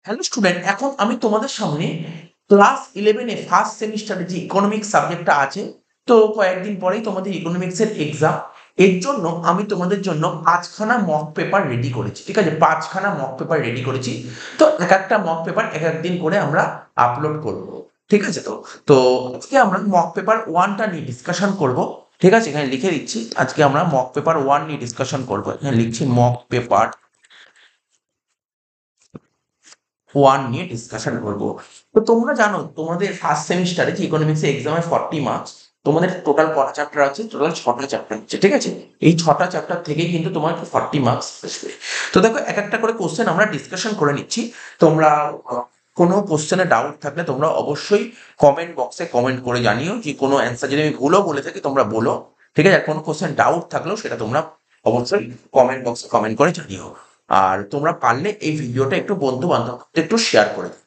Hello student, এখন আমি তোমাদের সামনে ক্লাস 11 এ ফার্স্ট সেমিস্টারে যে ইকোনমিক্স সাবজেক্টটা আছে, তো কয়েকদিন পরেই তোমাদের ইকোনমিক্স এর এক্সাম। এর জন্য আমি তোমাদের জন্য 5খানা মক পেপার রেডি করেছি। ঠিক আছে, 5খানা মক পেপার রেডি করেছি। তো এক একটা মক পেপার এক এক দিন করে আমরা আপলোড করব। ঠিক আছে, তো তো আজকে আমরা মক পেপার 1টা নিয়ে ডিসকাশন করব। ঠিক আছে, এখানে লিখে দিচ্ছি, আজকে আমরা মক পেপার 1 নিয়ে ডিসকাশন করব। এখানে লিখছি মক পেপার 1 নিয়ে ডিসকাশন করব। তো তোমরা জানো তোমাদের ফার্স্ট সেমিস্টারে যে ইকোনমিক্স এক্সামে 40 মার্কস, তোমাদের টোটাল কটা চ্যাপ্টার আছে? টোটাল 6টা চ্যাপ্টার আছে। ঠিক আছে, এই 6টা চ্যাপ্টার থেকেই কিন্তু তোমার 40 মার্কস আসবে। তো দেখো, এক একটা করে কোশ্চেন আমরা ডিসকাশন করে নিচ্ছি। তোমরা কোনো কোশ্চেনে ডাউট থাকলে তোমরা অবশ্যই কমেন্ট বক্সে কমেন্ট করে জানিও। যে কোনো অ্যান্সার যদি আমি ভুলও বলে থাকি তোমরা বলো। ঠিক আছে, আর কোনো কোশ্চেন ডাউট থাকলেও সেটা তোমরা অবশ্যই কমেন্ট বক্সে কমেন্ট করে জানিও। আর তোমরা পারলে এই ভিডিওটা একটু বন্ধু বান্ধব একটু শেয়ার করে দিও।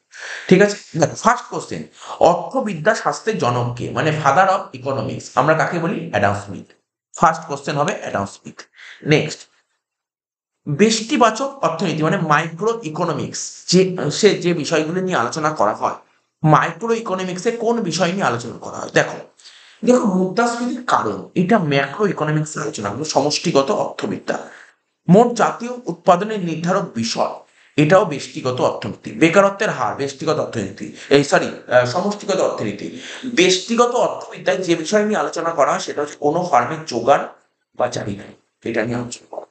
ঠিক আছে, দেখো ফার্স্ট কোশ্চেন, অর্থবিদ্যা শাস্ত্রের জনক কে? মানে ফাদার অফ ইকোনমিক্স আমরা কাকে বলি? Adam Smith. ফার্স্ট কোশ্চেন হবে অ্যাডাম স্মিথ। নেক্সট, ব্যষ্টিবাচক অর্থনীতি মানে মাইক্রো ইকোনমিক্স, যে যে বিষয়গুলো নিয়ে আলোচনা করা হয়, মাইক্রো ইকোনমিক্সে কোন বিষয় নিয়ে আলোচনা করা হয়? দেখো দেখো মুদ্রাস্ফীতির কারণ, এটা ম্যাক্রো ইকোনমিক্স আলোচনা, সমষ্টিগত অর্থবিদ্যা। মোট জাতীয় উৎপাদনের নির্ধারক বিষয়, এটাও ব্যষ্টিগত অর্থনীতি। বেকারত্বের হার, ব্যষ্টিগত অর্থনীতি। এই সরি, সমষ্টিগত অর্থনীতি। ব্যষ্টিগত অর্থবিদ্যায় যে বিষয় নিয়ে আলোচনা করা হয় সেটা হচ্ছে কোনো ফার্মের যোগান বা চাহিদা, এটা নিয়ে আলোচনা করা।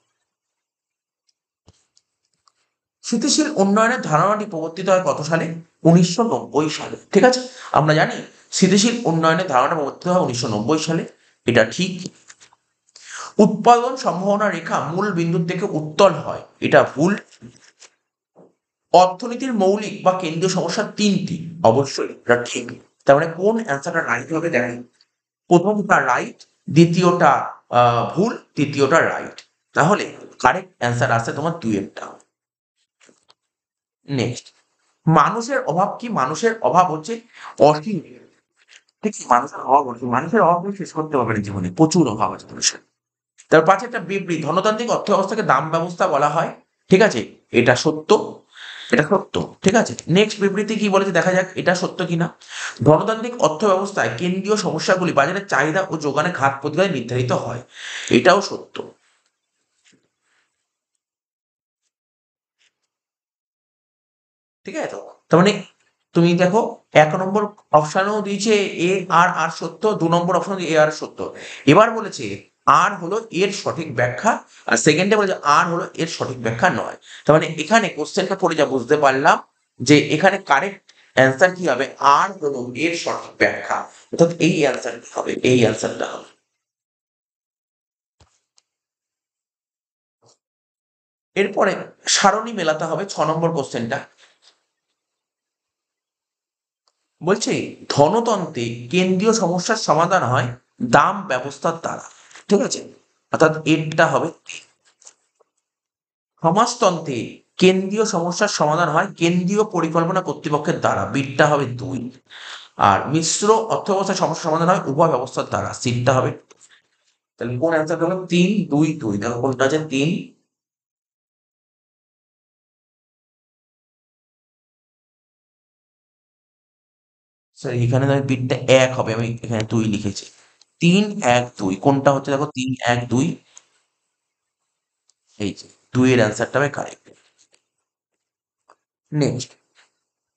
স্থিতিশীল উন্নয়নের ধারণাটি প্রবর্তিত হয় কত সালে? 1990 সালে। ঠিক আছে, আমরা জানি স্থিতিশীল উন্নয়নের ধারণা প্রবর্তিত হয় 1990 সালে। এটা ঠিক। উৎপাদন সম্ভাবনা রেখা মূল বিন্দুর থেকে উত্তল হয়, এটা ভুল। অর্থনীতির মৌলিক বা কেন্দ্রীয় সমস্যা 3টি, অবশ্যই এটা ঠিক। তার মানে কোন অ্যান্সারটা রাইট হবে দেখেন, প্রথমটা রাইট, দ্বিতীয়টা ভুল, তৃতীয়টা রাইট। তাহলে কারেক্ট অ্যান্সার আছে তোমার দুইয়েরটা। নেক্সট, মানুষের অভাব কি? মানুষের অভাব হচ্ছে অসীম। ঠিক আছে? মানুষের অভাব তুমি শেষ করতে পারবে না জীবনে, প্রচুর অভাব আছে মানুষের। তার পাশে একটা বিবৃতি, ধনতান্ত্রিক অর্থ ব্যবস্থাকে দাম ব্যবস্থা বলা হয়। ঠিক আছে, এটা সত্য, এটা সত্য। ঠিক আছে, নেক্সট বিবৃতি কি বলেছে দেখা যাক এটা সত্য কিনা। গণতান্ত্রিক অর্থ ব্যবস্থায় কেন্দ্রীয় সমস্যাগুলি বাজারের চাহিদা ও যোগানের ঘাত প্রতিঘাতে নির্ধারিত হয়, এটাও সত্য। ঠিক আছে, তো তার মানে তুমি দেখো 1 নম্বর অপশানেও দিয়েছে এ আর আর সত্য, 2 নম্বর অপশন এ আর সত্য। এবার বলেছে আর হলো এর সঠিক ব্যাখ্যা, আর সেকেন্ডে বলেছে আর হলো এর সঠিক ব্যাখ্যা নয়। তার মানে এখানে কোশ্চেনটা পড়ে যা বুঝতে পারলাম যে এখানে কারেক্ট অ্যান্সার কি হবে? আর হলো এর সঠিক ব্যাখ্যা, অর্থাৎ এই অ্যান্সারটা হবে, এই অ্যান্সারটা হবে। এরপরে সারণী মেলাতে হবে, 6 নম্বর কোশ্চেনটা বলছে ধনতন্ত্রে কেন্দ্রীয় সমস্যার সমাধান হয় দাম ব্যবস্থার দ্বারা। ঠিক আছে, অর্থাৎ এটা হবে সমাজতন্ত্রে কেন্দ্রীয় সমস্যার সমাধান হয় কেন্দ্রীয় পরিকল্পনা কর্তৃপক্ষের দ্বারা, বিটটা হবে 2। আর মিশ্র অর্থব্যবস্থার সমস্যার সমাধান হয় উভয় ব্যবস্থার দ্বারা, সিটটা হবে। তাহলে কোন অ্যান্সার হবে? 3 2 2, দেখো কোনটা আছে 3। স্যার এখানে আমি বিটটা 1 হবে, আমি এখানে 2 লিখেছি। 3 1 2 কোনটা হচ্ছে? দেখো 3 1 2, এই যে 2 এর অ্যান্সারটা হবে কারেক্ট। নেক্সট,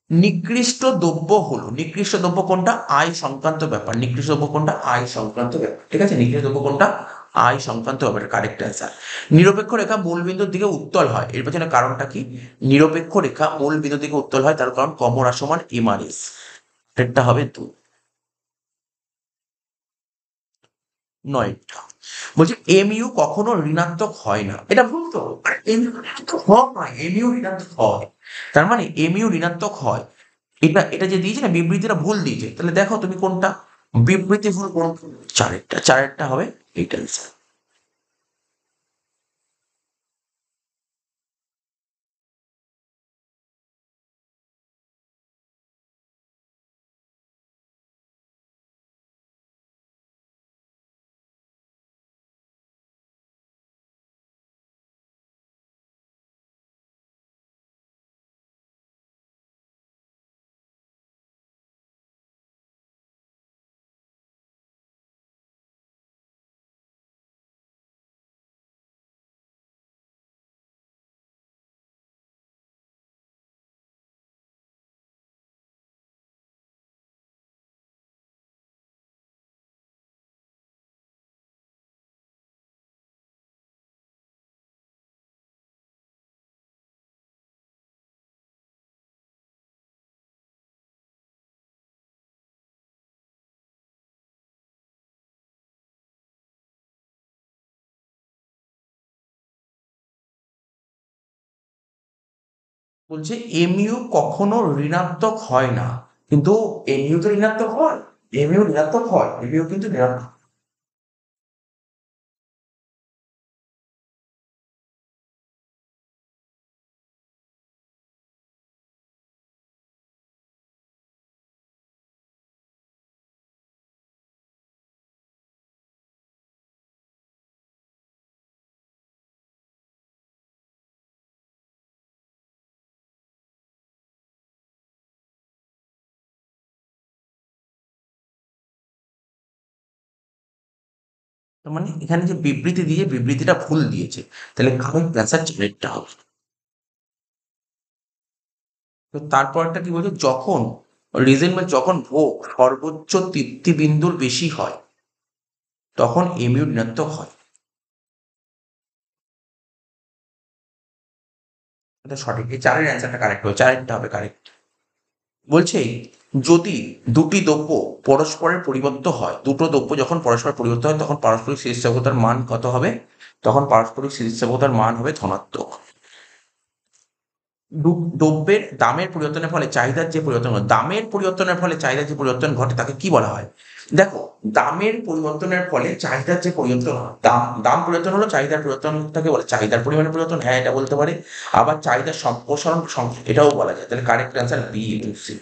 নিকৃষ্ট দ্রব্য হলো, নিকৃষ্ট দ্রব্য কোনটা? আয় সংক্রান্ত ব্যাপার। নিকৃষ্ট দ্রব্য কোনটা? আয় সংক্রান্ত ব্যাপার। ঠিক আছে, নিকৃষ্ট দ্রব্য কোনটা? আয় সংক্রান্ত ব্যাপার, কারেক্ট অ্যান্সার। নিরপেক্ষ রেখা মূল বিন্দুর দিকে উত্তল হয়, এর পেছনে কারণটা কি? নিরপেক্ষ রেখা মূল বিন্দুর দিকে উত্তল হয়, তার কারণ কমরা সমান এমআরএস, এটা হবে 2। 9টা বলছে এমইউ কখনো ঋণাত্মক হয় না, এটা ভুল তো। এমইউ ঋণাত্মক হয়, এমইউ ঋণাত্মক হয়, তার মানে এমইউ ঋণাত্মক হয়। এটা এটা যে দিয়েছে না বিবৃতিটা ভুল দিয়েছে, তাহলে দেখো তুমি কোনটা বিবৃতি ভুল, কোন? চারেরটা, চারেরটা হবে এইটা answer। বলছে এমইউ কখনো ঋণাত্মক হয় না, কিন্তু এমইউ তো ঋণাত্মক হয়, এমইউ ঋণাত্মক হয়, এমইউ কিন্তু ঋণাত্মক। তার মানে এখানে যে বিবৃতি দিয়ে বিবৃতিটা ভুল দিয়েছে, তাহলে কারেক্ট অ্যান্সার চারেরটা হবে। তো তারপরটা কি বলছে, যখন রিজেন্টমেন্ট, যখন ভোগ সর্বোচ্চ তৃপ্তিবিন্দুর বেশি হয় তখন এমইউ ঋণাত্মক হয়। এটা সঠিক, এই চারের অ্যান্সারটা কারেক্ট হবে, চারেরটা হবে কারেক্ট। বলছে যদি দুটি দ্রব্য পরস্পরের পরিবর্ত হয়, দুটো দ্রব্য যখন পরস্পর পরিবর্তন হয় তখন পারস্পরিক স্থিতিস্থাপকতার মান কত হবে? তখন পারস্পরিক স্থিতিস্থাপকতার মান হবে ধনাত্মক। দ্রব্যের দামের পরিবর্তনের ফলে চাহিদার যে পরিবর্তন হয়, দামের পরিবর্তনের ফলে চাহিদার যে পরিবর্তন ঘটে তাকে কি বলা হয়? দেখো, দামের পরিবর্তনের ফলে চাহিদার যে পরিবর্তন হয়, দাম দাম পরিবর্তন হলো চাহিদার পরিবর্তনটাকে বলে চাহিদার পরিমাণের পরিবর্তন, হ্যাঁ এটা বলতে পারে। আবার চাহিদার সম্প্রসারণ এটাও বলা যায়, তাহলে কারেক্ট অ্যান্সার বি এবং সি।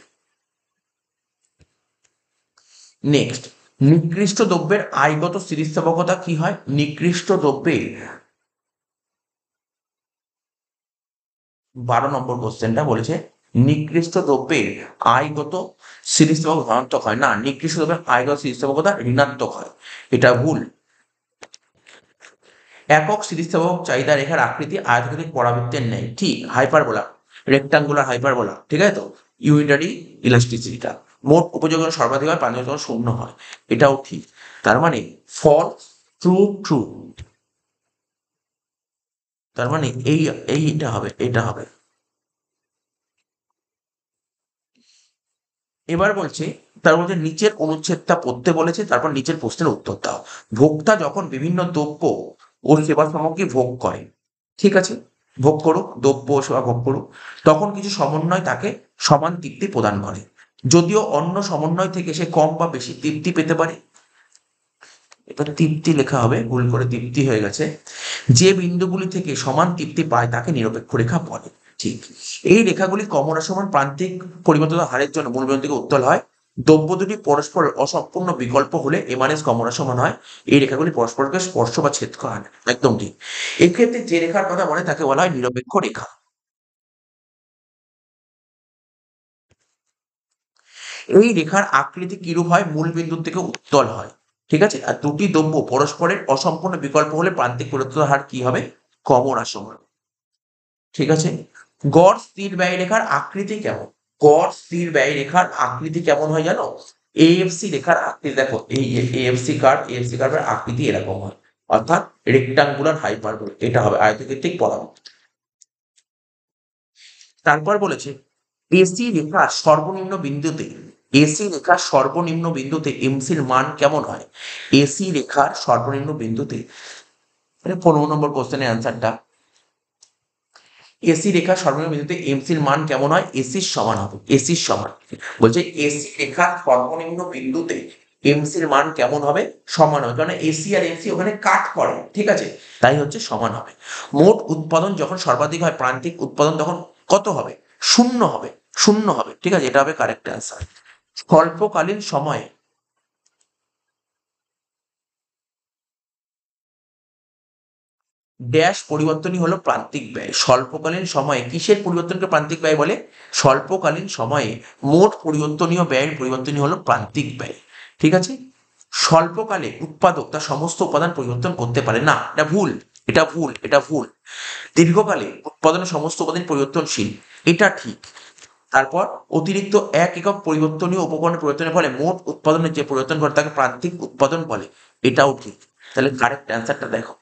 নেক্সট, নিকৃষ্ট দ্রব্যের আইগত স্থিতিস্থাপকতা কি হয়? নিকৃষ্ট দ্রব্যের 12 নম্বর কোশ্চেনটা বলেছে নিকৃষ্ট দ্রব্যের আইগত স্থিতিস্থাপক ধনাত্মক হয় না, নিকৃষ্ট দ্রব্যের আইগত স্থিতিস্থাপকতা ঋণাত্মক হয়, এটা ভুল। একক স্থিতিস্থাপক চাহিদা রেখার আকৃতি আয়তক্ষেত্রিক পরাবৃত্তের ন্যায়, ঠিক। হাইপারবোলা, রেক্টাঙ্গুলার হাইপারবোলা, ঠিক আছে তো। ইউনিটারি ইলাস্টিসিটিটা মোট উপযোগী সর্বাধিক হয়, প্রান্তিক শূন্য হয়, এটাও ঠিক। তার মানে ফলস, ট্রু, ট্রু। তার মানে এইটা হবে, এটা হবে। এবার বলছে, তার বলছে নিচের অনুচ্ছেদটা পড়তে বলেছে, তারপর নিচের প্রশ্নের উত্তর দাও। ভোক্তা যখন বিভিন্ন দ্রব্য ও সেবা সামগ্রী ভোগ করে, ঠিক আছে, ভোগ করুক, দ্রব্য ও সেবা ভোগ করুক, তখন কিছু সমন্বয় তাকে সমান তৃপ্তি প্রদান করে, যদিও অন্য সমন্বয় থেকে সে কম বা বেশি তৃপ্তি পেতে পারে। এটা তৃপ্তি লেখা হবে, ভুল করে তৃপ্তি হয়ে গেছে। যে বিন্দুগুলি থেকে সমান তৃপ্তি পায় তাকে নিরপেক্ষ রেখা বলে, ঠিক। এই রেখাগুলি সমান প্রান্তিক পরিবর্তন হারের জন্য মূল বিন্দু থেকে উত্তল হয়। দ্রব্য দুটি পরস্পর অসম্পূর্ণ বিকল্প হলে এমানেস সমান হয়। এই রেখাগুলি পরস্পরকে স্পর্শ বা ছেদ করে না, একদম ঠিক। এক্ষেত্রে যে রেখার কথা বলে তাকে বলা হয় নিরপেক্ষ রেখা। এই রেখার আকৃতি কিরূপ হয়? মূল বিন্দু থেকে উত্তল হয়, ঠিক আছে। আর দুটি দ্রব্য পরস্পরের অসম্পূর্ণ বিকল্প হলে প্রান্তিক পরিবর্তন হার কি হবে? সমান, ঠিক আছে। গড় স্থির ব্যয় রেখার আকৃতি কেমন? গড় স্থির ব্যয় রেখার আকৃতি কেমন হয় জানো? এএফসি রেখার আকৃতি দেখো, এই এএফসি কার্ভের আকৃতি এরকম হয়, অর্থাৎ রেক্টাঙ্গুলার হাইপারবোলা, এটা হবে আয়তক্ষেত্রিক পরাবৃত্ত। তারপর বলেছে এসি রেখার সর্বনিম্ন বিন্দুতে, এসি রেখার সর্বনিম্ন বিন্দুতে এমসির মান কেমন হয়? এসি রেখার সর্বনিম্ন বিন্দুতে, মানে 15 নম্বর কোশ্চেনের অ্যান্সারটা, এসি রেখার সর্বনিম্ন বিন্দুতে এমসির মান কেমন হয়? এসির সমান হবে, এসির সমান। বলছে এসি রেখার সর্বনিম্ন বিন্দুতে এমসির মান কেমন হবে? সমান হবে, কারণ এসি আর এমসি ওখানে কাট করে, ঠিক আছে, তাই হচ্ছে সমান হবে। মোট উৎপাদন যখন সর্বাধিক হয় প্রান্তিক উৎপাদন তখন কত হবে? শূন্য হবে, শূন্য হবে, ঠিক আছে, এটা হবে কারেক্ট অ্যান্সার। স্বল্পকালীন সময়ে ড্যাশ পরিবর্তনই হলো প্রান্তিক ব্যয়। স্বল্পকালীন সময়ে কিসের পরিবর্তনকে প্রান্তিক ব্যয় বলে? স্বল্পকালীন সময়ে মোট পরিবর্তনীয় ব্যয়ের পরিবর্তনই হলো প্রান্তিক ব্যয়, ঠিক আছে। স্বল্পকালে উৎপাদক তার সমস্ত উপাদান পরিবর্তন করতে পারে না, এটা ভুল, এটা ভুল, এটা ভুল। দীর্ঘকালে উৎপাদনের সমস্ত উপাদান পরিবর্তনশীল, এটা ঠিক। তারপর অতিরিক্ত এক একক পরিবর্তনীয় উপকরণের পরিবর্তনের ফলে মোট উৎপাদনের যে পরিবর্তন ঘটে তাকে প্রান্তিক উৎপাদন বলে, এটাও ঠিক। তাহলে কারেক্ট অ্যান্সারটা দেখো,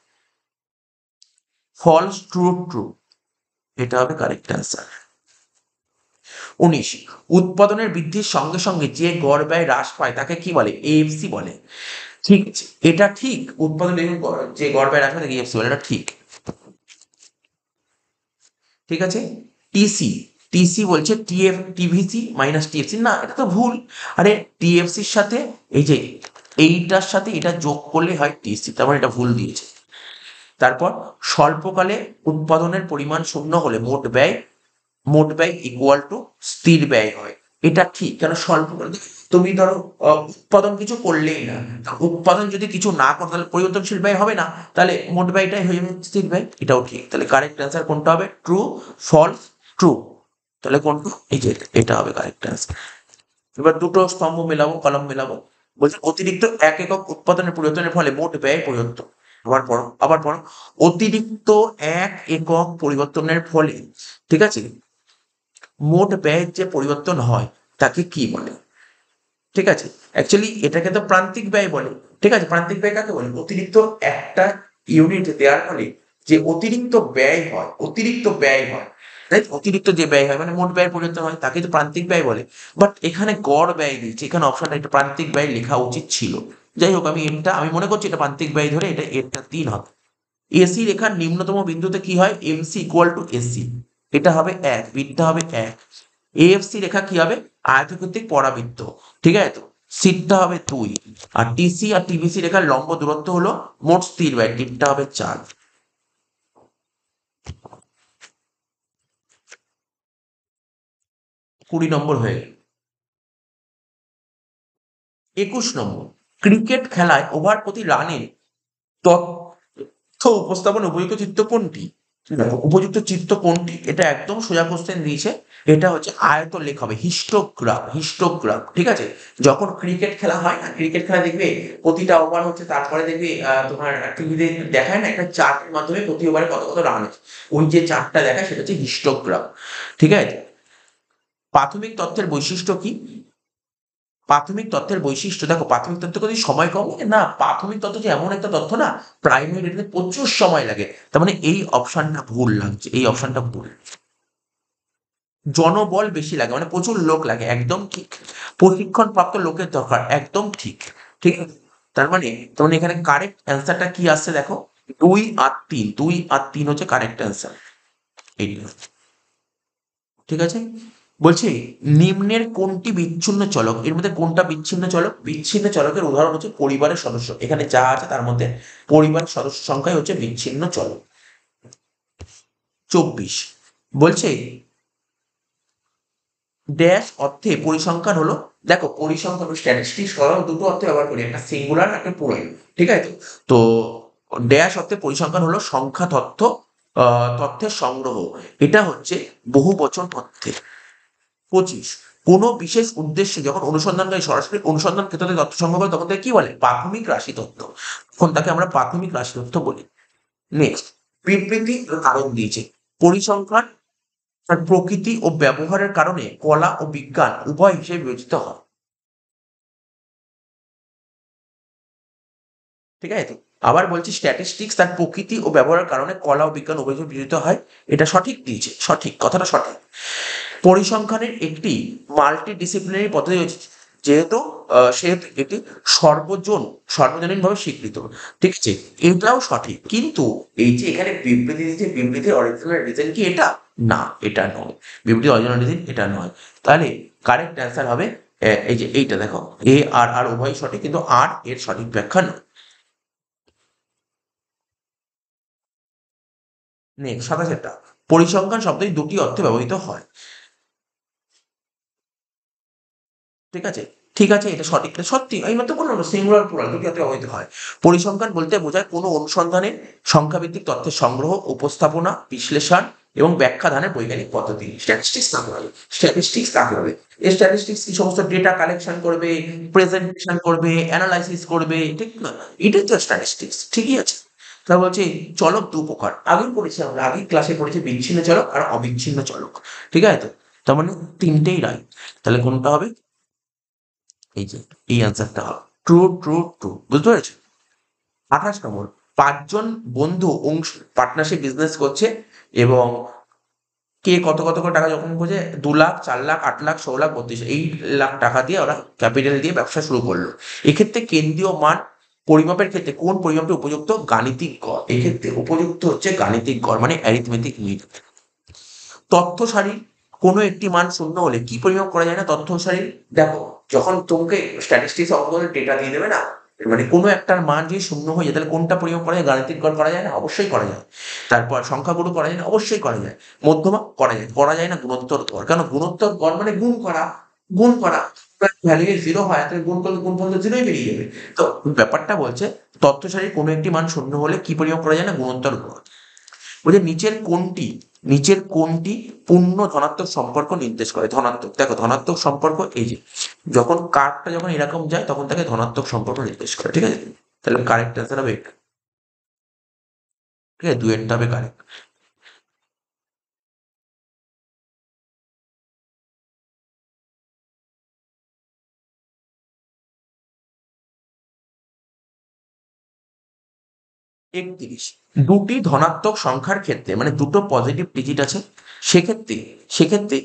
ফলস, ট্রু, ট্রু, এটা হবে কারেক্ট অ্যান্সার। 19, উৎপাদনের বৃদ্ধির সঙ্গে সঙ্গে যে গড় ব্যয় হ্রাস পায় তাকে কি বলে? এএফসি বলে, ঠিক আছে, এটা ঠিক। উৎপাদনের যে গড় ব্যয় হ্রাস পায় তাকে এএফসি বলে, এটা ঠিক, ঠিক আছে। টিসি, টিসি বলছে টিভিসি মাইনাস টিএফসি, না এটা তো ভুল। আরে টিএফসির সাথে এই যে এইটার সাথে এটা যোগ করলে হয় টিসি, তার মানে এটা ভুল দিয়েছে। তারপর স্বল্পকালে উৎপাদনের পরিমাণ শূন্য হলে মোট ব্যয় ইকুয়াল টু স্থির ব্যয় হয়। এটা ঠিক, কেন স্বল্পকালে তুমি ধরো উৎপাদন কিছু করলেই না, উৎপাদন যদি কিছু না করো তাহলে পরিবর্তনশীল ব্যয় হবে না, তাহলে মোট ব্যয়টাই হয়ে যাবে স্থির ব্যয়। এটাও ঠিক, তাহলে কারেক্ট অ্যান্সার কোনটা হবে? True, false, true. তাহলে কোনটা? এই যে এটা হবে কারেক্ট অ্যান্সার। এবার দুটো স্তম্ভ মেলাবো, কলাম মেলাবো। বলছে অতিরিক্ত 1 একক উৎপাদনের পরিবর্তনের ফলে মোট ব্যয় পরিবর্তন। আবার পড়ো। অতিরিক্ত 1 একক পরিবর্তনের ফলে, ঠিক আছে, মোট ব্যয়ের যে পরিবর্তন হয় তাকে কি বলে? ঠিক আছে, অ্যাকচুয়ালি এটাকে তো প্রান্তিক ব্যয় বলে। ঠিক আছে, প্রান্তিক ব্যয় কাকে বলে? অতিরিক্ত একটা ইউনিট দেওয়ার ফলে যে অতিরিক্ত ব্যয় হয়, তাই অতিরিক্ত যে ব্যয় হয় মানে মোট ব্যয়ের পরিবর্তন হয় তাকে তো প্রান্তিক ব্যয় বলে। বাট এখানে গড় ব্যয় দিয়েছে, এখানে অপশনটা এটা প্রান্তিক ব্যয় লেখা উচিত ছিল। যাই হোক, আমি মনে করছি এটা প্রান্তিক ব্যয় ধরে এটা এরটা 3 হবে। এসি রেখার নিম্নতম বিন্দুতে কি হয়? এমসি ইকুয়াল টু এসি, এটা হবে 1, বিটা হবে 1। এএফসি রেখা কি হবে? আয়তক্ষেত্রিক পরাবৃত্ত, ঠিক আছে তো, সিটটা হবে 2। আর টিসি আর টিবিসি রেখার লম্ব দূরত্ব হলো মোট স্থির ব্যয়, টিপটা হবে 4। 20 নম্বর হয়ে গেল। 21 নম্বর, ক্রিকেট খেলায় ওভার প্রতি রানের তথ্য উপস্থাপন উপযুক্ত চিত্র কোনটি? এটা একদম সোজা কোশ্চেন দিয়েছে। এটা হচ্ছে আয়তলেখ হবে, হিস্টোগ্রাম। ঠিক আছে, যখন ক্রিকেট খেলা হয় না, ক্রিকেট খেলা দেখবে প্রতিটা ওভার হচ্ছে, তারপরে দেখবে তোমার টিভিতে দেখায় না একটা চার্টের মাধ্যমে প্রতি ওভারে কত কত রান হচ্ছে, ওই যে চার্টটা দেখায় সেটা হচ্ছে হিস্টোগ্রাম। ঠিক আছে, প্রাথমিক তথ্যের বৈশিষ্ট্য কি? প্রাথমিক তথ্যের বৈশিষ্ট্য দেখো, প্রাথমিক তথ্য যদি সময় কম লাগে না, প্রাথমিক তথ্য যে এমন একটা তথ্য না, প্রাইমারি ডেটাতে প্রচুর সময় লাগে, তার মানে এই অপশনটা ভুল লাগছে, এই অপশনটা ভুল। জনবল বেশি লাগে মানে প্রচুর লোক লাগে, একদম ঠিক। প্রশিক্ষণ প্রাপ্ত লোকের দরকার, একদম ঠিক। ঠিক আছে, তার মানে এখানে কারেক্ট অ্যান্সারটা কি আসছে দেখো, 2 আর 3, 2 আর 3 হচ্ছে কারেক্ট অ্যান্সার এইটা। ঠিক আছে, বলছি নিম্নের কোনটি বিচ্ছিন্ন চলক? এর মধ্যে কোনটা বিচ্ছিন্ন চলক? বিচ্ছিন্ন চলকের উদাহরণ হচ্ছে পরিবারের সদস্য, এখানে যা আছে তার মধ্যে পরিবারের সদস্য সংখ্যাই হচ্ছে বিচ্ছিন্ন চলক। 24 বলছে ড্যাশ অর্থে পরিসংখ্যান হলো, দেখো পরিসংখ্যান স্ট্যাটিস্টিক্স দুটো অর্থে ব্যবহার করি, একটা সিঙ্গুলার একটা প্লুরাল। ঠিক আছে, তো ড্যাশ অর্থে পরিসংখ্যান হলো সংখ্যা তথ্যের সংগ্রহ, এটা হচ্ছে বহু বচন অর্থে। 25 কোনো বিশেষ উদ্দেশ্যে যখন অনুসন্ধানকারী সরাসরি অনুসন্ধান ক্ষেত্রে তথ্য সংগ্রহ করে তখন তাকে কি বলে? প্রাথমিক রাশি তথ্য, তখন তাকে আমরা প্রাথমিক রাশি তথ্য বলি। নেক্সট, বিবৃতি কারণ দিয়েছে, পরিসংখ্যান তার প্রকৃতি ও ব্যবহারের কারণে কলা ও বিজ্ঞান উভয় হিসেবে বিবেচিত হয়। ঠিক আছে, আবার বলছি স্ট্যাটিস্টিক্স তার প্রকৃতি ও ব্যবহারের কারণে কলা ও বিজ্ঞান উভয় হিসেবে বিবেচিত হয়, এটা সঠিক দিয়েছে, সঠিক, কথাটা সঠিক। পরিসংখ্যানের একটি মাল্টি ডিসিপ্লিনারি পদ্ধতি রয়েছে, সেহেতু এটি সর্বজনীন ভাবে স্বীকৃত। ঠিক আছে, এটাও সঠিক, কিন্তু এই যে এখানে বিবৃতি দিয়েছে, বিবৃতির অরিজিনাল রিজন কি এটা? না, এটা নয়, বিবৃতির অরিজিনাল রিজন এটা নয়। তাহলে কারেক্ট অ্যান্সার হবে এই যে এইটা দেখো, এ আর আর উভয় সঠিক, কিন্তু আর এর সঠিক ব্যাখ্যা নয়। নেক্সট 27টা, পরিসংখ্যান শব্দটি দুটি অর্থে ব্যবহৃত হয়। ঠিক আছে, ঠিক আছে, এটা সঠিক, এটা সত্যি, এই মাত্র বললাম না, সিঙ্গুলার প্লুরাল দুটি অর্থে ব্যবহৃত হয়। পরিসংখ্যান বলতে বোঝায় কোনো অনুসন্ধানের সংখ্যাভিত্তিক তথ্যের সংগ্রহ, উপস্থাপনা, বিশ্লেষণ এবং ব্যাখ্যা দানের বৈজ্ঞানিক পদ্ধতি। স্ট্যাটিস্টিক্স কাকে বলে? এই স্ট্যাটিস্টিক্স কি সমস্ত ডেটা কালেকশন করবে, প্রেজেন্টেশন করবে, অ্যানালাইসিস করবে, ঠিক না? এটাই তো স্ট্যাটিস্টিক্স, ঠিকই আছে। তা বলছি চলক দু প্রকার, আগেই পড়েছি আমরা, আগেই ক্লাসে পড়েছি, বিচ্ছিন্ন চলক আর অবিচ্ছিন্ন চলক। ঠিক আছে তো, তার মানে তিনটেই রাইট। তাহলে কোনটা হবে? এই যে এই অ্যান্সারটা হবে ট্রু, ট্রু, ট্রু, বুঝতে পেরেছো? 28 নম্বর, 5 জন বন্ধু পার্টনারশিপ বিজনেস করছে এবং কে কত কত করে টাকা যখন করছে, 2 লাখ, 4 লাখ, 8 লাখ, 16 লাখ, 32 লাখ টাকা দিয়ে ওরা ক্যাপিটাল দিয়ে ব্যবসা শুরু করলো। এক্ষেত্রে কেন্দ্রীয় মান পরিমাপের ক্ষেত্রে কোন পরিমাপটি উপযুক্ত? গাণিতিক গড়, এক্ষেত্রে উপযুক্ত হচ্ছে গাণিতিক গড় মানে অ্যারিথমেটিক মিন। তথ্য সারি কোনো একটি মান শূন্য হলে কি পরিমাপ করা যায় না তথ্য সারির? দেখো, যখন তোমাকে স্ট্যাটিস্টিক্স অঙ্ক ডেটা দিয়ে দেবে না, মানে কোনো একটার মান যদি শূন্য হয়ে যায় তাহলে কোনটা পরিমাপ করা যায়? গাণিতিক গড় করা যায় না? অবশ্যই করা যায়। তারপর সংখ্যাগুরু করা যায় না? অবশ্যই করা যায়। মধ্যমা করা যায়, করা যায় না গুণোত্তর গড়, কারণ গুণোত্তর গড় মানে গুণ করা, গুণ করা। ভ্যালু জিরো হয় তাহলে গুণ করলে গুণফল তো জিরোই বেরিয়ে যাবে। তো ব্যাপারটা বলছে তথ্য সারির কোনো একটি মান শূন্য হলে কি পরিমাপ করা যায় না? গুণোত্তর গড়। বলছে নিচের কোনটি পূর্ণ ধনাত্মক সম্পর্ক নির্দেশ করে? ধনাত্মক, দেখো ধনাত্মক সম্পর্ক এই যে যখন কার্ভটা যখন এরকম যায় তখন তাকে ধনাত্মক সম্পর্ক নির্দেশ করে, ঠিক আছে? তাহলে কারেক্ট অ্যান্সার হবে এটা, ঠিক আছে, দুয়েরটা হবে কারেক্ট। একত্রিশ, দুটি ধনাত্মক সংখ্যার ক্ষেত্রে মানে দুটো পজিটিভ ডিজিট আছে, সেক্ষেত্রে সেক্ষেত্রে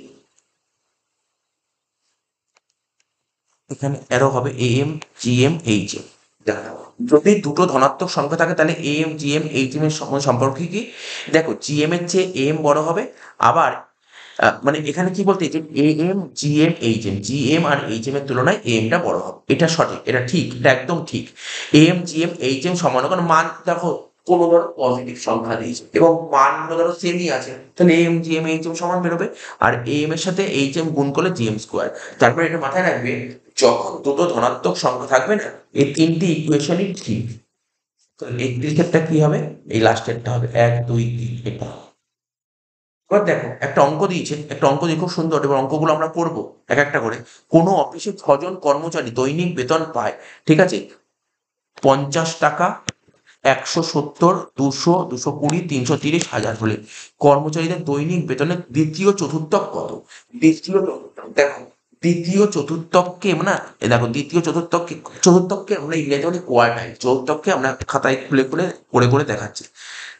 এখানে অ্যারো হবে AM GM HM। দেখো, যদি দুটো ধনাত্মক সংখ্যা থাকে তাহলে AM GM HM এর সম্পর্ক কি? দেখো, GM এর চেয়ে AM বড় হবে। আবার মানে এখানে কি বলতে যে AM GM HM, GM R HM এর তুলনায় AM টা বড় হবে, এটা সঠিক, এটা ঠিক, এটা একদম ঠিক। AM GM HM সমান, কারণ মান দেখো কোনো ধরো পজিটিভ সংখ্যা দিয়েছে এবং মানগুলো ধরো সেমই আছে, তাহলে AM GM HM সমান বেরোবে। আর AM এর সাথে HM গুণ করলে GM স্কোয়ার। তারপরে এটা মাথায় রাখবে, যখন দুটো ধনাত্মক সংখ্যা থাকবে না, এই তিনটি ইকুয়েশনই ঠিক। তো একটির ক্ষেত্রে কি হবে? এই লাস্টেরটা হবে 1 2 3, এটা। এবার দেখো, একটা অঙ্ক দিয়েছে, একটা অঙ্ক দিয়ে খুব সুন্দর, এবার অঙ্কগুলো আমরা করবো এক একটা করে। কোনো অফিসে 6 জন কর্মচারী দৈনিক বেতন পায়, ঠিক আছে, 50 টাকা, 170, 200, 220, 330, 1000 হলে কর্মচারীদের দৈনিক বেতনের দ্বিতীয় চতুর্থক কত? দ্বিতীয় চতুর্থক, দেখো দ্বিতীয় চতুর্থককে না, দেখো দ্বিতীয় চতুর্থককে আমরা ইংরেজি বলি কোয়ার্টাইল, চতুর্থককে আমরা খাতায় খুলে খুলে করে করে দেখাচ্ছি।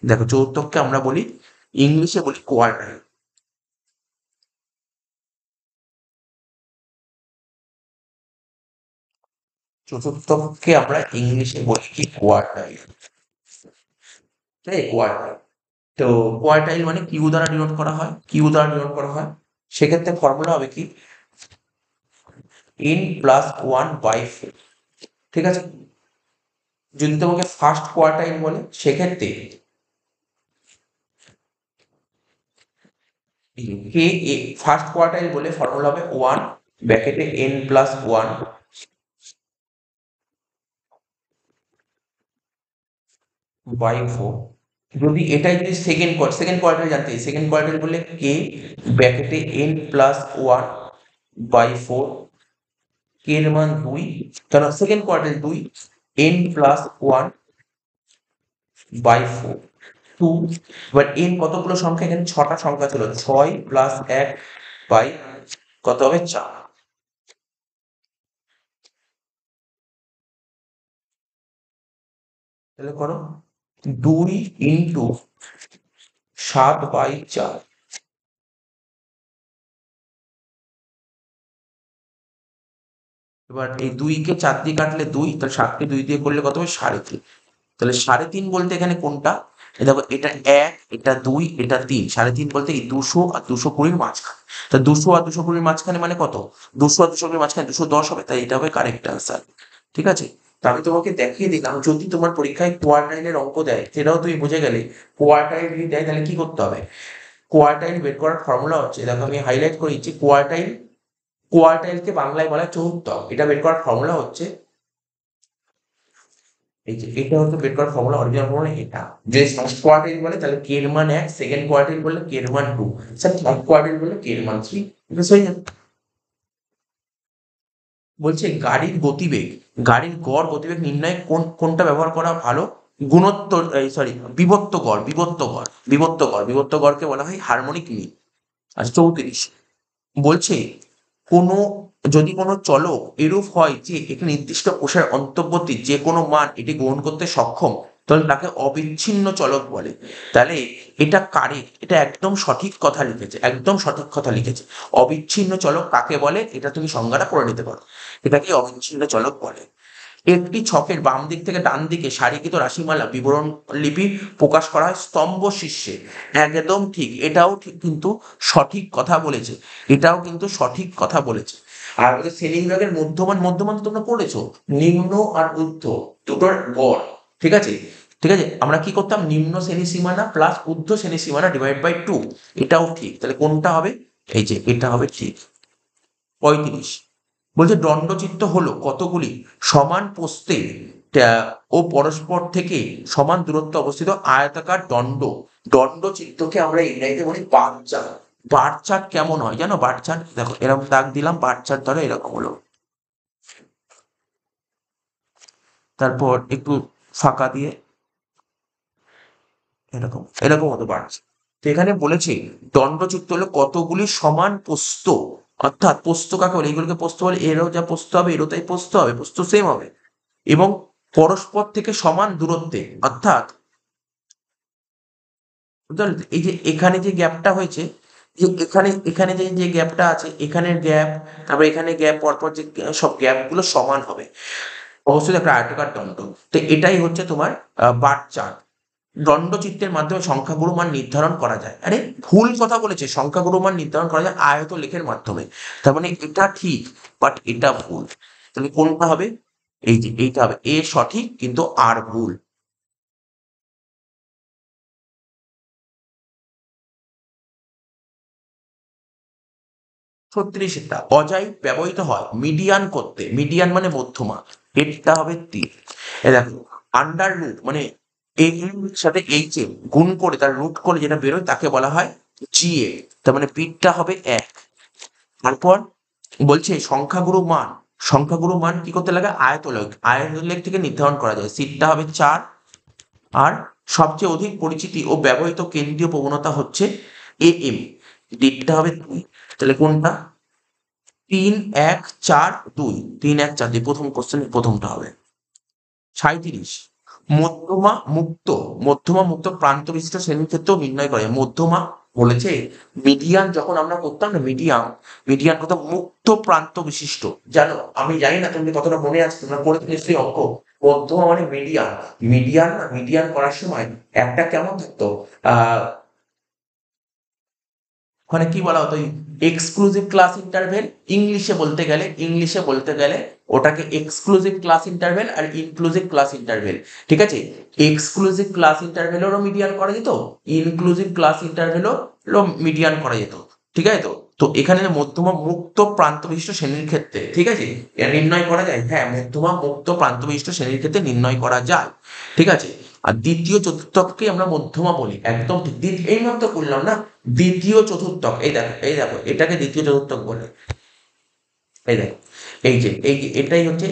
দেখো, চতুর্থককে আমরা বলি, ইংলিশে বলি কোয়ার্টাইল। চতুর্থকে আমরা ইংলিশে বলি কি? কোয়ার্টাইল, ঠিক আছে, কোয়ার্টাইল। তো কোয়ার্টাইল মানে কিউ দ্বারা ডিনোট করা হয়, কিউ দ্বারা ডিনোট করা হয়। সেক্ষেত্রে ফর্মুলা হবে কি? n+1/4, ঠিক আছে। যদি তোমাকে ফার্স্ট কোয়ার্টাইল বলে সেক্ষেত্রে কে, ফার্স্ট কোয়ার্টাইল বলে ফর্মুলা হবে 1 ব্র্যাকেটে n+1/4। যদি এটাই যদি সেকেন্ড কোয়ার্টাইল জানতে, সেকেন্ড কোয়ার্টাইল বললে কে ব্র্যাকেটে n+1/4, কে এর মান 2, কারণ সেকেন্ড কোয়ার্টাইল 2, n+1/4 2। এবার n কতগুলো সংখ্যা? এখানে 6টা সংখ্যা ছিল, 6 + 1 বাই কত হবে? 4। তাহলে করো, 2 ইন্টু 7/4। এবার এই 2 কে 4 দিয়ে কাটলে 2, তাহলে 7 কে 2 দিয়ে করলে কত হবে? 3.5। তাহলে 3.5 বলতে এখানে কোনটা? এই দেখো, এটা 1, এটা 2, এটা 3। 3.5 বলতে এই 200 আর 220 মাঝখানে। তা 200 আর 220 মাঝখানে মানে কত? 200 আর 220 মাঝখানে 210 হবে, তাই এটা হবে কারেক্ট আনসার, ঠিক আছে। তা আমি তোমাকে দেখিয়ে দিলাম, যদি তোমার পরীক্ষায় কোয়ার্টাইলের অঙ্ক দেয় সেটাও তুমি বুঝে গেলে। কোয়ার্টাইল যদি দেয় তাহলে কি করতে হবে? কোয়ার্টাইল বের করার ফর্মুলা হচ্ছে, দেখো আমি হাইলাইট করে দিচ্ছি, কোয়ার্টাইল, কোয়ার্টাইলকে বাংলায় বলা হয় চতুর্থক। এটা বের করার ফর্মুলা হচ্ছে এই যে, এটা হচ্ছে বের করার ফর্মুলা, অরিজিনাল ফর্মুলা এটা। যদি ফার্স্ট কোয়ার্টাইল বলে তাহলে কে এর মান 1, সেকেন্ড কোয়ার্টাইল বললে কে এর মান 2, স্যার থার্ড কোয়ার্টাইল বললে কে এর মান 3। এটা হয়ে যাবে। বলছে গাড়ির গড় গতিবেগ নির্ণয়ে কোনটা ব্যবহার করা ভালো? গুণোত্তর, সরি, বিভক্ত গড়কে বলা হয় হারমোনিক মিন। আচ্ছা, 34 বলছে, কোনো যদি কোনো চলক এরূপ হয় যে একটি নির্দিষ্ট কোষের অন্তর্বর্তী যে কোনো মান এটি গ্রহণ করতে সক্ষম, তাহলে তাকে অবিচ্ছিন্ন চলক বলে। তাহলে এটা কারেক্ট, এটা একদম সঠিক কথা লিখেছে, একদম সঠিক কথা লিখেছে। অবিচ্ছিন্ন চলক কাকে বলে এটা তুমি সংজ্ঞাটা করে নিতে পারো, এটাকে অবিচ্ছিন্ন চলক বলে। একটি ছকের বাম দিক থেকে ডান দিকে সারিকৃত রাশিমালা বিবরণ লিপি প্রকাশ করা হয় স্তম্ভ শীর্ষে। একদম ঠিক, এটাও ঠিক, কিন্তু সঠিক কথা বলেছে, এটাও কিন্তু সঠিক কথা বলেছে। আর ওদের শ্রেণী বিভাগের মধ্যমান, মধ্যমান তো তোমরা পড়েছো, নিম্ন আর ঊর্ধ্ব দুটোর গড়, ঠিক আছে। ঠিক আছে, আমরা কি করতাম, নিম্ন শ্রেণী সীমানা প্লাস ঊর্ধ্ব শ্রেণী সীমানা ডিভাইড বাই 2, এটাও ঠিক। তাহলে কোনটা হবে, এই যে এটা হবে ঠিক। 35 বলছে দণ্ডচিত্র হলো কতগুলি সমান প্রস্থে ও পরস্পর থেকে সমান দূরত্বে অবস্থিত আয়তাকার দণ্ড। দণ্ডচিত্রকে আমরা ইংরেজিতে বলি বার চার্ট। বার চার্ট কেমন হয় জানো, বার চার্ট দেখো এরকম দাগ দিলাম, বার চার্ট ধরো এরকম হলো, তারপর একটু ফাঁকা দিয়ে এরকম এরকম হতে পারছে। তো এখানে বলেছে দণ্ডচিত্র হলো কতগুলি সমান প্রস্থ, অর্থাৎ প্রস্থ কাকে বলে, এগুলোকে প্রস্থ বলে, এরও যা প্রস্থ হবে এরও তাই প্রস্থ হবে, প্রস্থ সেম হবে, এবং পরস্পর থেকে সমান দূরত্বে, অর্থাৎ এই যে এখানে যে গ্যাপটা হয়েছে, যে এখানে এখানে যে যে গ্যাপটা আছে, এখানের গ্যাপ, তারপর এখানে গ্যাপ, পরপর যে সব গ্যাপগুলো সমান হবে, অবশ্যই একটা আয়তাকার দণ্ড। তো এটাই হচ্ছে তোমার বার চার্ট। দণ্ডচিত্রের মাধ্যমে সংখ্যাগুরু মান নির্ধারণ করা যায়, আরে ভুল কথা বলেছে, সংখ্যাগুরু মান নির্ধারণ করা যায় আয়ত লেখের মাধ্যমে, তার মানে এটা ঠিক বাট এটা ভুল। তাহলে কোনটা হবে, এই যে এইটা হবে, এ সঠিক কিন্তু আর ভুল। 36টা অজাই ব্যবহৃত হয় মিডিয়ান করতে, মিডিয়ান মানে মধ্যমা, এটা হবে 3। এ দেখো আন্ডার রুট মানে এই সাথে এইচ এ গুণ করে তার রুট করে যেটা বেরোয় তাকে বলা হয় জিএ, তার মানে পিঠটা হবে 1। তারপর বলছে সংখ্যাগুরু মান, সংখ্যাগুরু মান কি করতে লাগে, আয়তলেখ, আয়তলেখ থেকে নির্ধারণ করা যায়, সিটটা হবে 4। আর সবচেয়ে অধিক পরিচিতি ও ব্যবহৃত কেন্দ্রীয় প্রবণতা হচ্ছে এএম, ডিটটা হবে 2। তাহলে কোনটা, 3 1 4 2, 3 1 4 2, প্রথম কোশ্চেনের প্রথমটা হবে। 37 মধ্যমা মুক্ত, মধ্যমা মুক্ত প্রান্ত বিশিষ্ট শ্রেণীর ক্ষেত্রেও নির্ণয় করে, মধ্যমা বলেছে, মিডিয়ান যখন আমরা করতাম না, মিডিয়াম, মিডিয়ান কত মুক্ত প্রান্ত বিশিষ্ট, জানো আমি জানি না তুমি কতটা মনে আছে, তোমরা পড়েছো নিশ্চয়ই অঙ্ক, মধ্যমা মানে মিডিয়ান, মিডিয়ান না, মিডিয়ান করার সময় একটা কেমন থাকতো, আহ ওখানে কি বলা হতো, এক্সক্লুসিভ ক্লাস ইন্টারভেল, ইংলিশে বলতে গেলে, ইংলিশে বলতে গেলে ওটাকে এক্সক্লুসিভ ক্লাস ইন্টারভেল আর ইনক্লুসিভ ক্লাস ইন্টারভেল, ঠিক আছে। এক্সক্লুসিভ ক্লাস ইন্টারভেলেরও মিডিয়ান করা যেত, ইনক্লুসিভ ক্লাস ইন্টারভেলও মিডিয়ান করা যেত, ঠিক আছে। তো তো এখানে মধ্যমা মুক্ত প্রান্ত বিশিষ্ট শ্রেণীর ক্ষেত্রে, ঠিক আছে, এটা নির্ণয় করা যায়, হ্যাঁ মধ্যমা মুক্ত প্রান্ত বিশিষ্ট শ্রেণীর ক্ষেত্রে নির্ণয় করা যায়, ঠিক আছে। আর দ্বিতীয় চতুর্থকে আমরা মধ্যমা বলি, একদম ঠিক, এই মাত্র বললাম না, দ্বিতীয় চতুর্থক, এই দেখো এই দেখো এটাকে দ্বিতীয় চতুর্থক বলে, এই দেখো এই যে এটাই হচ্ছে,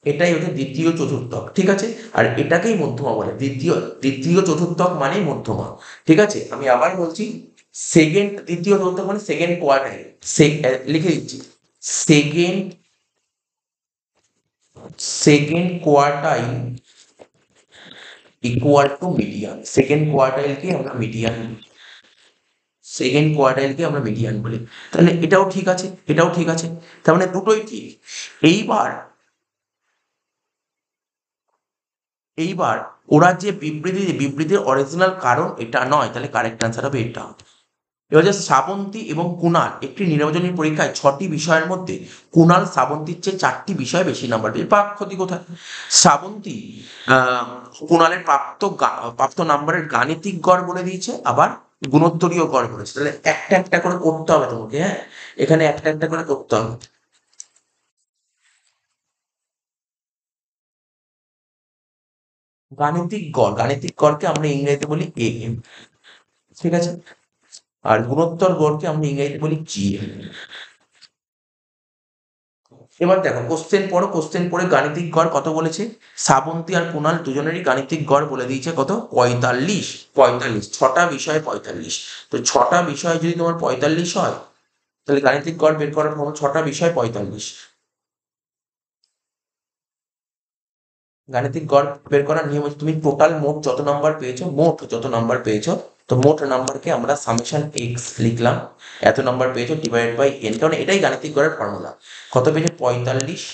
এটাই হচ্ছে দ্বিতীয় চতুর্থক, ঠিক আছে। আর এটাকেই মধ্যমা বলে, দ্বিতীয় দ্বিতীয় চতুর্থক মানেই মধ্যমা, ঠিক আছে। আমি আবার বলছি, সেকেন্ড, দ্বিতীয় চতুর্থক মানে সেকেন্ড কোয়ার্টাইল, লিখে দিচ্ছি, second, second quartile equal to median, second কোয়ার্টাইলকে আমরা মিডিয়ান, সেকেন্ড কোয়ার্টাইলকে আমরা মিডিয়ান বলি। তাহলে এটাও ঠিক আছে, এটাও ঠিক আছে, তার মানে দুটোই ঠিক। এইবার, এইবার ওরা যে বিবৃতি, বিবৃতির অরিজিনাল কারণ এটা নয়, তাহলে কারেক্ট অ্যান্সার হবে এটা। এবার যে শ্রাবন্তী এবং কুণাল একটি নির্বাচনী পরীক্ষায় 6টি বিষয়ের মধ্যে কুণাল শ্রাবন্তীর চেয়ে 4টি বিষয়ে বেশি নাম্বার পেয়েছে, পাক ক্ষতি কোথায়, শ্রাবন্তী আহ কুণালের প্রাপ্ত নাম্বারের গাণিতিক গড় বলে দিয়েছে, আবার গুণোত্তরীয় গড় বলেছে, তাহলে একটা একটা করে করতে হবে তোমাকে, হ্যাঁ এখানে একটা একটা করে করতে হবে। গাণিতিক গড়, গাণিতিক গড়কে আমরা ইংরেজিতে বলি এএম, ঠিক আছে। আর গুণোত্তর গড়কে আমরা ইংরেজিতে বলি জিএম। এবার দেখো কোশ্চেন পড়ো, কোশ্চেন পড়ে গাণিতিক গড় কত বলেছে, শ্রাবন্তী আর কুণাল দুজনেরই গাণিতিক গড় বলে দিয়েছে কত, 45, 45, 6টা বিষয়ে 45। তো 6টা বিষয় যদি তোমার 45 হয়, তাহলে গাণিতিক গড় বের করার ফর্মুলা, 6টা বিষয় 45, গাণিতিক গড় বের করার নিয়ম হচ্ছে তুমি টোটাল মোট যত নাম্বার পেয়েছো, মোট যত নাম্বার পেয়েছো তো মোট নাম্বারকে আমরা সামেশন এক্স লিখলাম, এত নাম্বার পেয়েছো ডিভাইড বাই এন, কারণ এটাই গাণিতিক গড়ের ফর্মুলা। কত পেয়েছো? 45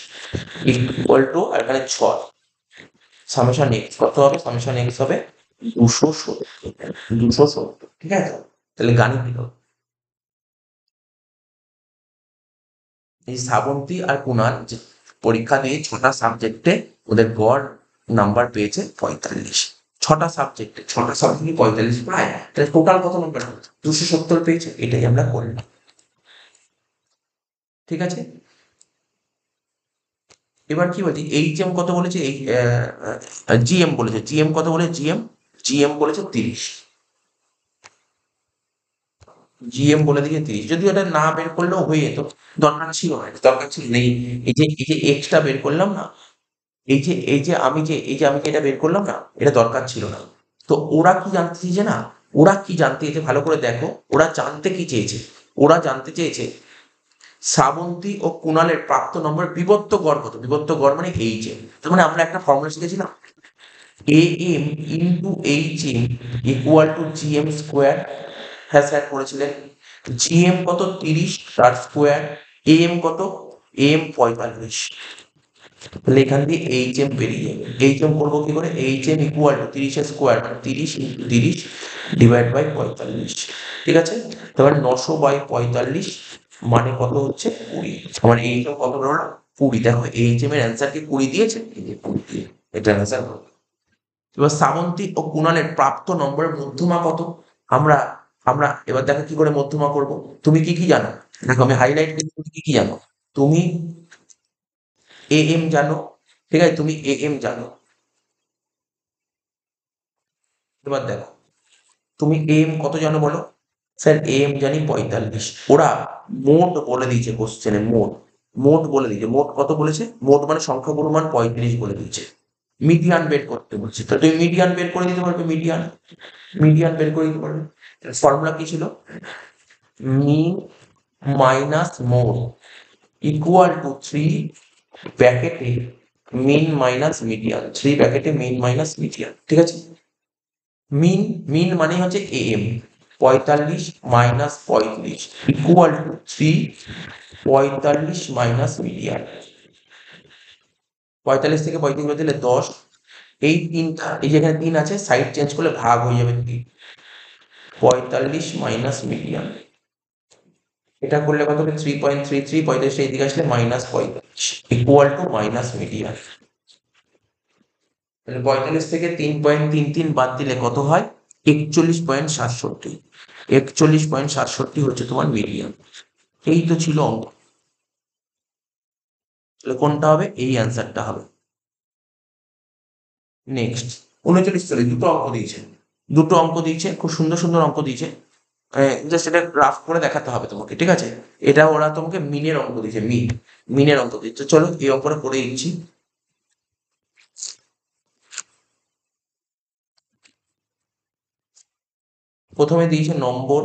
ইকুয়াল টু এখানে 6, সামেশন এক্স কত হবে? সামেশন এক্স হবে 270, 270, ঠিক আছে? তাহলে গাণিতিক এই শ্রাবন্তী আর কুণাল যে পরীক্ষা দিয়ে 6টা সাবজেক্টে ওদের গড় নাম্বার পেয়েছে 45। 6টা সাবজেক্টে 45 প্রায়, তাহলে টোটাল কত নাম্বার? 270 পেয়েছে। এটাই আমরা করলাম, ঠিক আছে? এবার কি বলছি, এইচএম কত বলেছে? এই জিএম বলেছে, জিএম কত বলে? জিএম জিএম বলেছে 30, জিএম বলে দিকে 30। যদি ওটা না বের করলেও হয়ে যেত, দরকার ছিল না, দরকার ছিল নেই। এই যে এক্সট্রা বের করলাম না, এই যে আমি যে এটা বের করলাম না, এটা দরকার ছিল না। তো ওরা কি জানতে চেয়েছে না, ওরা কি জানতে চেয়েছে ভালো করে দেখো, ওরা জানতে কি চেয়েছে? ওরা জানতে চেয়েছে শ্রাবন্তী ও কুণালের প্রাপ্ত নম্বর বিভক্ত গড় কত? বিভক্ত গড় মানে এইচ এম। তার মানে আমরা একটা ফর্মুলা শিখেছিলাম, A M into H M equal to G M square. হ্যাঁ স্যার করেছিলেন। জি এম কত? 30, তার স্কোয়ার। এ এম কত? A M 45। তাহলে এখান দিয়ে এইচ এম বেরিয়ে যাবে। এইচ এম করবো কি করে? H M equal to 30 square মানে 30 ইন্টু 30 ডিভাইড বাই 45, ঠিক আছে? তারপর 900 বাই 45 মানে কত হচ্ছে? 20। আমার এইচ এম কত বেরোলো? 20। দেখো এইচ এম এর অ্যান্সার কি 20 দিয়েছে? এই যে 20 দিয়ে এটা অ্যান্সার। এবার শ্রাবন্তী ও কুণালের প্রাপ্ত নম্বরের মধ্যমা কত? আমরা আমরা এবার দেখো কি করে মধ্যমা করব। তুমি কি কি জানো? দেখো আমি হাইলাইট করি, তুমি কি কি জানো? তুমি এ এম জানো, ঠিক আছে? তুমি এ এম জানো। এবার দেখো তুমি এম কত জানো বলো? স্যার এম জানি 45। ওরা মোট বলে দিয়েছে কোশ্চেনে, মোট মোট বলে দিয়েছে। মোট কত বলেছে? মোট মানে সংখ্যাগুরু মান 35 বলে দিয়েছে। মিডিয়ান বের করতে বলছে, তো তুমি মিডিয়ান বের করে দিতে পারবে। মিডিয়ান মিডিয়ান বের করে দিতে পারবে। ফর্মুলা কি ছিল? Mean minus mode equal to 3 ব্র্যাকেটে মিন মাইনাস মিডিয়ান, 3 ব্র্যাকেটে মিন মাইনাস মিডিয়ান, ঠিক আছে? মিন মিন মানে হচ্ছে M, 45 minus 35 equal to 3 45 minus median. 45 থেকে 35 বাদ দিলে 10। এই তিনটা, এই যেখানে 3 আছে সাইড চেঞ্জ করলে ভাগ হয়ে যাবে 3। 45 মাইনাস মিডিয়ান, এটা করলে কত হবে? 3.33। 45 এই দিকে আসলে minus 45 equal to minus median. তাহলে 45 থেকে 3.33 বাদ দিলে কত হয়? 41.67। 41.67 হচ্ছে তোমার মিডিয়ান। এই তো ছিল অঙ্ক। তাহলে কোনটা হবে? এই অ্যান্সারটা হবে। নেক্সট 39 চলে, দুটো অঙ্ক দিয়েছে, দুটো অঙ্ক দিয়েছে, খুব সুন্দর সুন্দর অঙ্ক দিয়েছে। জাস্ট এটা রাফ করে দেখাতে হবে তোমাকে, ঠিক আছে? এটা ওরা তোমাকে মিনের অঙ্ক দিয়েছে, মিনের অঙ্ক দিচ্ছে। চলো এই অঙ্কটা করে দিচ্ছি। প্রথমে দিয়েছে নম্বর,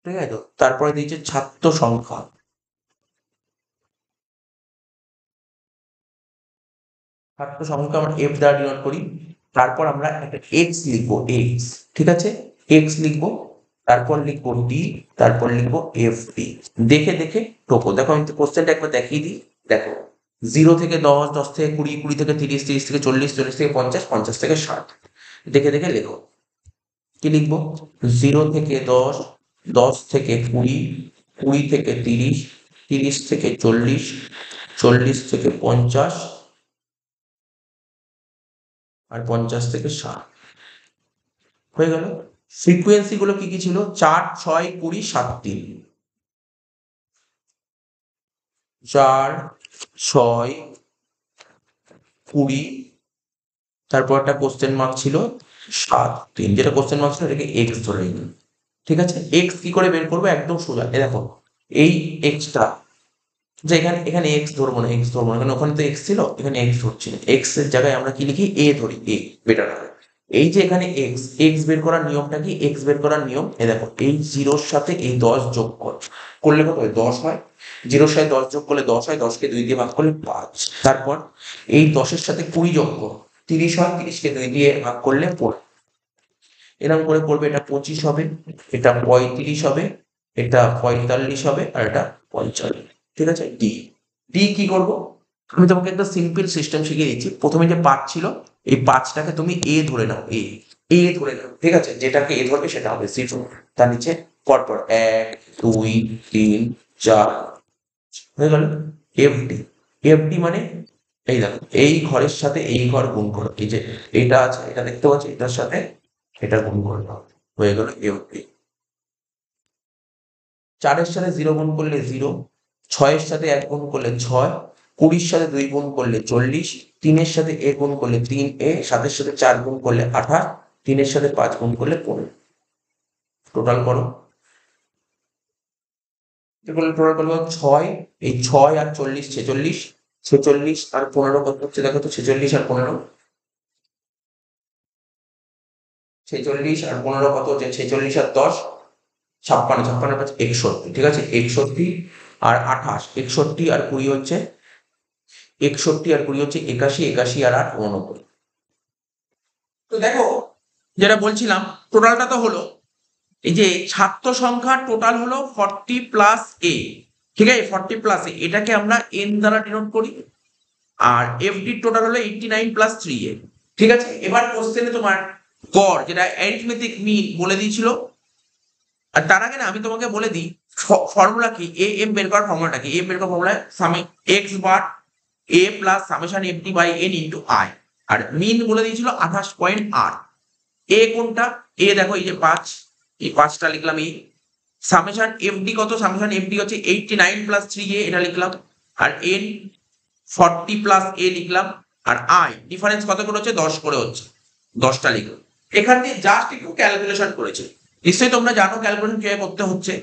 ঠিক আছে? তো তারপরে দিয়েছে ছাত্র সংখ্যা, ছাত্র সংখ্যা আমরা এফ দ্বারা ডিনোট করি। তারপর আমরা একটা এক্স লিখবো, এক্স, ঠিক আছে? এক্স লিখবো, তারপর লিখবো ডি, তারপর লিখবো এফ ডি। দেখে দেখে টোকো। দেখো আমি কোশ্চেনটা একবার দেখিয়ে দিই। দেখো 0 থেকে 10, 10 থেকে 20, 20 থেকে 30, 30 থেকে 40, 40 থেকে 50, 50 থেকে 60। দেখে দেখে লেখো। কি লিখবো? 0 থেকে 10, 10 থেকে 20, 20 থেকে 30, 30 থেকে 40, 40 থেকে 50, আর 50 থেকে 60। হয়ে গেল। ফ্রিকুয়েন্সি গুলো কি কি ছিল? 4, 6, 20, 7, 3। 4, 6, 20, তারপর একটা কোশ্চেন মার্ক ছিল 7, 3। যেটা কোশ্চেন মার্ক ছিল এটাকে এক্স ধরে নিন, ঠিক আছে? এক্স কি করে বের করবো? একদম সোজা। এ দেখো এই এক্সটা, যে এখানে এখানে এক্স ধরবো না, এক্স ধরবো না, কারণ ওখানে তো এক্স ছিল, এখানে এক্স ধরছি না। এক্স এর জায়গায় আমরা কি লিখি? এ ধরি, এ বেটার হবে। এই যে এখানে এক্স, এক্স বের করার নিয়মটা কি? এক্স বের করার নিয়ম, এ দেখো এই 0-র সাথে এই 10 যোগ কর, করলে কত হয়? 10 হয়। 0-র সাথে 10 যোগ করলে 10 হয়, 10কে 2 দিয়ে ভাগ করলে 5। তারপর এই 10-এর সাথে 20 যোগ কর, 30 হয়, 30কে 2 দিয়ে ভাগ করলে 15, এরকম করে করবে। এটা 25 হবে, এটা 35 হবে, এটা 45 হবে, আর এটা 45। ঠিক আছে। ডি, ডি কি করব, আমি তোমাকে একটা সিম্পল সিস্টেম শিখিয়ে দিচ্ছি। প্রথমে যে 5 ছিল, এই 5টাকে তুমি এ ধরে নাও, এ, এ ধরে নাও। ঠিক আছে, যেটাকে এ ধরবে সেটা হবে 0। তার নিচে পরপর 1 2 3 4 হয়ে গেল। এফডি, এফডি মানে এই দেখো, এই ঘরের সাথে এই ঘর গুণ করো, এই যে এটা আছে, এটা দেখতে পাচ্ছ, এটার সাথে এটা গুণ করে দাও, হয়ে গেল এফডি। 4-এর সাথে 0 গুণ করলে 0, 6-এর সাথে 1 গুণ করলে 6, 20-র সাথে 2 গুণ করলে 40, 3-এর সাথে এ গুণ করলে 3a, 7-এর সাথে 4 গুণ করলে 28, 3-এর সাথে 5 গুণ করলে 15। টোটাল করো, টোটাল করবো 6, এই 6 আর 40 46, 46 আর 15 কত হচ্ছে দেখো তো, 46 আর 15, 46 আর 15 কত হচ্ছে, 46 আর 10 56, 56 পাঁচ 61। ঠিক আছে, 61 আর 28, 61 আর 20 হচ্ছে 61 আর 20 হচ্ছে 81, 81 আর 8 89। তো দেখো, যেটা বলছিলাম, টোটালটা তো হলো, এই যে ছাত্র সংখ্যার টোটাল হলো 40 প্লাস এ। ঠিক আছে, 40 প্লাস এ, এটাকে আমরা এন দ্বারা ডিনোট করি। আর এফডি টোটাল হলো 89 প্লাস 3a। ঠিক আছে, এবার কোশ্চেনে তোমার গড়, যেটা অ্যারিথমেটিক মিন বলে দিয়েছিল। আর তার আগে না আমি তোমাকে বলে দিই ফর্মুলা কি, এ এম বের করার ফর্মুলাটা কি। এ বের করার formula sum x bar A plus summation fd by n into i. আর মিন বলে দিয়েছিল 28.8। এ কোনটা, এ দেখো এই যে 5, এই 5টা লিখলাম। এই সামেশন এফডি কত, সামেশন এফডি হচ্ছে 89 প্লাস 3a, এটা লিখলাম। আর এন 40 প্লাস এ লিখলাম। আর আই ডিফারেন্স কত করে হচ্ছে, 10 করে হচ্ছে, 10টা লিখলাম। এখান দিয়ে জাস্ট একটু ক্যালকুলেশন করেছে। নিশ্চয়ই তোমরা জানো ক্যালকুলেশন কিভাবে করতে হচ্ছে।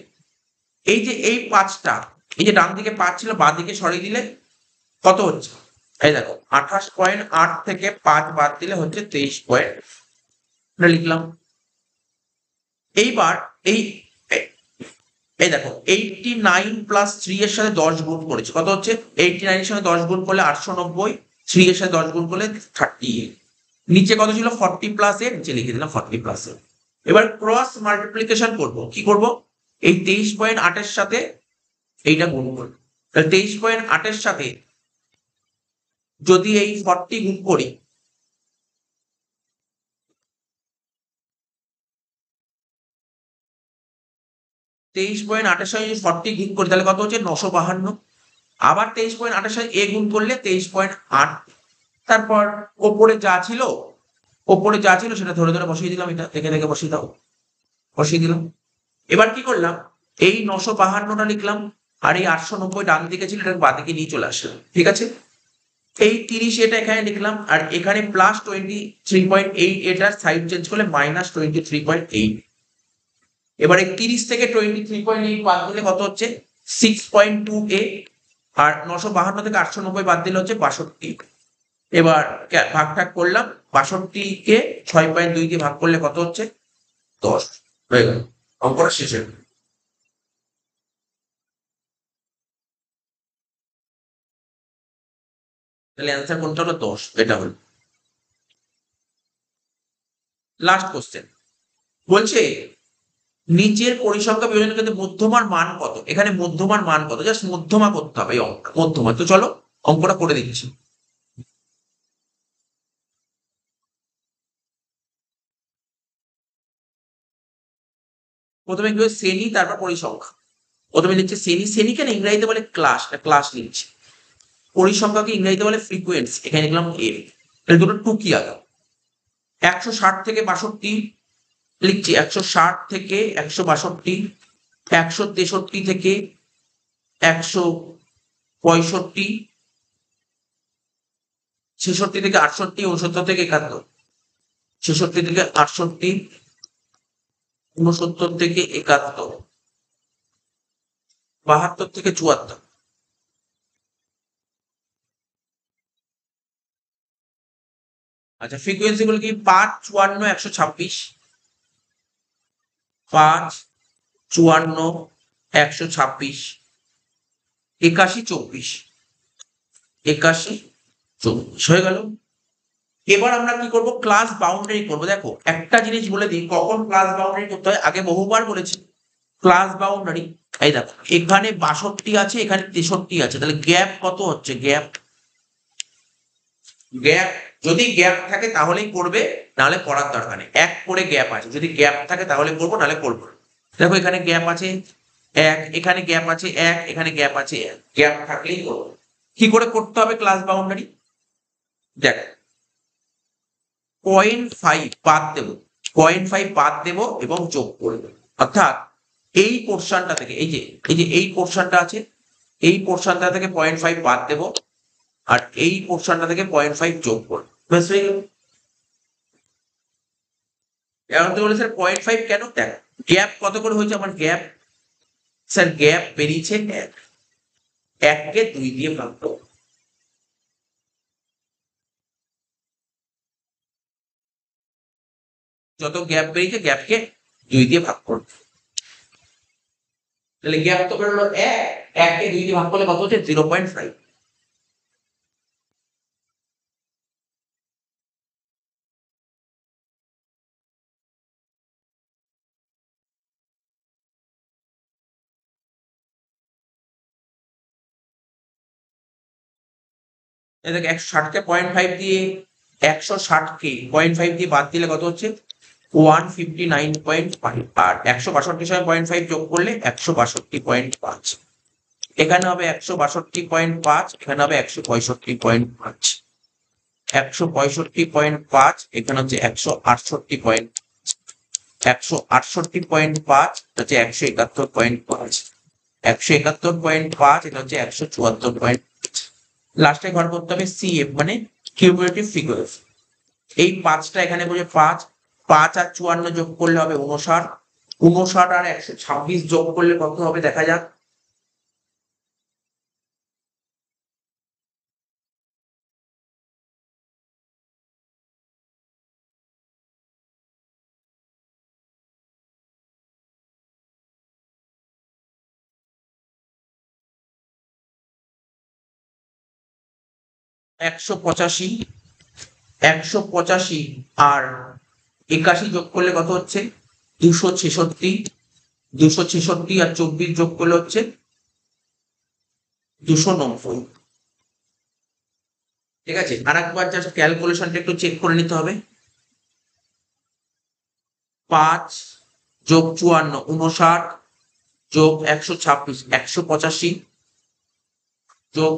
এই যে এই 5টা, এই যে ডান দিকে 5 ছিল, বাঁ দিকে সরিয়ে দিলে কত হচ্ছে, এই দেখো 28.8 থেকে 5 বাদ দিলে হচ্ছে 23. লিখলাম। এইবার এই এই দেখো 89 প্লাস 3 এর সাথে 10 গুণ করেছে, কত হচ্ছে, 89 এর সাথে 10 গুণ করলে 890, 3 এর সাথে 10 গুণ করলে 38। নিচে কত ছিল, 40 প্লাস এ, নিচে লিখে দিলাম 40 প্লাস এ। এবার ক্রস মাল্টিপ্লিকেশন করব, কি করব, এই 23.8 এর সাথে এইটা গুণ করব। তাহলে 23.8 এর সাথে যদি এই 40 গুণ করি, 23.8 এর সাথে যদি 40 গুণ করি তাহলে কত হচ্ছে, 952। আবার 23.8 এর সাথে এ গুণ করলে 23.8। তারপর ওপরে যা ছিল, ওপরে যা ছিল সেটা ধরে ধরে বসিয়ে দিলাম, এটা দেখে দেখে বসিয়ে দাও, বসিয়ে দিলাম। এবার কি করলাম, এই 952টা লিখলাম, আর এই 890 ডান দিকে ছিল, এটা বাঁ দিকে নিয়ে চলে আসলাম। ঠিক আছে, এই 30 এটা এখানে লিখলাম, আর এখানে প্লাস 23.8, এটার সাইড চেঞ্জ করলে মাইনাস 23.8। এবারে 30 থেকে 23.8 বাদ দিলে কত হচ্ছে, 6.2a। আর 952 থেকে 890 বাদ দিলে হচ্ছে 62। এবার ভাগ ঠাগ করলাম, 62 কে 6.2 দিয়ে ভাগ করলে কত হচ্ছে, 10। হয়ে গেল, অঙ্কটা শেষ হয়ে গেল। তাহলে অ্যান্সার কোনটা হলো, 10, এটা হলো। লাস্ট কোশ্চেন বলছে, নিচের পরিসংখ্যা বিভাজনের ক্ষেত্রে মধ্যমার মান কত। এখানে মধ্যমার মান কত, জাস্ট মধ্যমা করতে হবে এই অঙ্ক, মধ্যমা। তো চলো অঙ্কটা করে দিচ্ছি। প্রথমে কি হয়, শ্রেণী, তারপর পরিসংখ্যা। প্রথমে লিখছে শ্রেণী, শ্রেণীকে না ইংরেজিতে বলে ক্লাস, ক্লাস লিখছি। পরিসংখ্যাকে ইংরেজিতে বলে ফ্রিকোয়েন্সি, এখানে লিখলাম এফ। তাহলে দুটো টুকি আগে, 160 থেকে 62 লিখছি, 160 থেকে 162, 163 থেকে 165, 66 থেকে 68, 69 থেকে 71, 66 থেকে 68, 69 থেকে 71, 72 থেকে 74। আচ্ছা, ফ্রিকোয়েন্সি গুলো কি, 5 54 126, 5 54 126, 81 24, 81 24 হয়ে গেল। এবার আমরা কি করব, ক্লাস বাউন্ডারি করব। দেখো একটা জিনিস বলে দিই, কখন ক্লাস বাউন্ডারি করতে হয়, আগে বহুবার বলেছি। ক্লাস বাউন্ডারি, এই দেখো এখানে 62 আছে, এখানে 63 আছে, তাহলে গ্যাপ কত হচ্ছে, গ্যাপ গ্যাপ যদি গ্যাপ থাকে তাহলেই করবে, নাহলে করার দরকার নেই। এক করে গ্যাপ আছে, যদি গ্যাপ থাকে তাহলে করবো, নাহলে করবো না। দেখো এখানে গ্যাপ আছে এক, এখানে গ্যাপ আছে এক, এখানে গ্যাপ আছে এক, গ্যাপ থাকলেই করবো। কি করে করতে হবে ক্লাস বাউন্ডারি, দেখ 0.5 বাদ দেবো, 0.5 বাদ দেবো এবং যোগ করবো। অর্থাৎ এই পোর্শনটা থেকে, এই পোর্শনটা আছে, এই পোর্শনটা থেকে 0.5 বাদ দেবো, আর এই পোর্শনটা থেকে 0.5 যোগ করবো। ব্যাস হয়ে গেল। এখন তো বলে স্যার 0.5 কেন, দেখ গ্যাপ কত করে হয়েছে আমার, গ্যাপ স্যার গ্যাপ বেরিয়েছে এক, এককে 2 দিয়ে ভাগ করো। যত গ্যাপ বেরিয়েছে গ্যাপকে 2 দিয়ে ভাগ করো, তাহলে গ্যাপ তো বেরোলো এক, এককে 2 দিয়ে ভাগ করলে কত হচ্ছে 0.5। এই দেখ 160 কে 0.5 দিয়ে, 160 কে 0.5 দিয়ে বাদ দিলে কত হচ্ছে 159.5, আর 162 সঙ্গে 0.5 যোগ করলে 162.5। এখানে হবে 162.5, এখানে হবে 165.5, 165.5, এখানে হচ্ছে 168.5, 168.5 হচ্ছে 171.5, 171.5 এটা হচ্ছে 174.5। লাস্টে ঘর করতে হবে সিএফ মানে কিউমুলেটিভ ফিগার। এই 5টা এখানে বসে 5, 5 আর 54 যোগ করলে হবে 59, 59 আর 126 যোগ করলে কত হবে দেখা যাক, 185, 185 আর 81 যোগ করলে কত হচ্ছে 266, 266 আর 24 যোগ করলে হচ্ছে 290। ঠিক আছে, আর একবার জাস্ট ক্যালকুলেশনটা একটু চেক করে নিতে হবে। 5 যোগ 54 59, যোগ 126 185, যোগ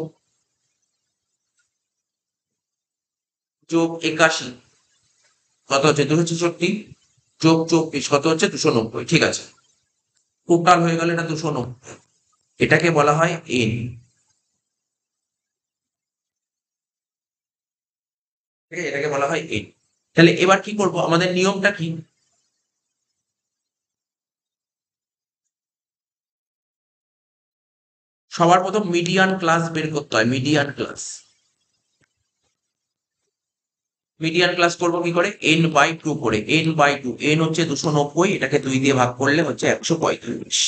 যোগ 81 কত হচ্ছে 266, যোগ 24 কত হচ্ছে 290। ঠিক আছে, টোটাল হয়ে গেল এটা 290, এটাকে বলা হয় এন। ঠিক আছে, এটাকে বলা হয় এন। তাহলে এবার কি করব, আমাদের নিয়মটা কি, সবার প্রথম মিডিয়ান ক্লাস বের করতে হয়, মিডিয়ান ক্লাস। মিডিয়ান ক্লাস করবো কি করে, n/2 করে, n/2, n হচ্ছে 290, এটাকে 2 দিয়ে ভাগ করলে হচ্ছে 145।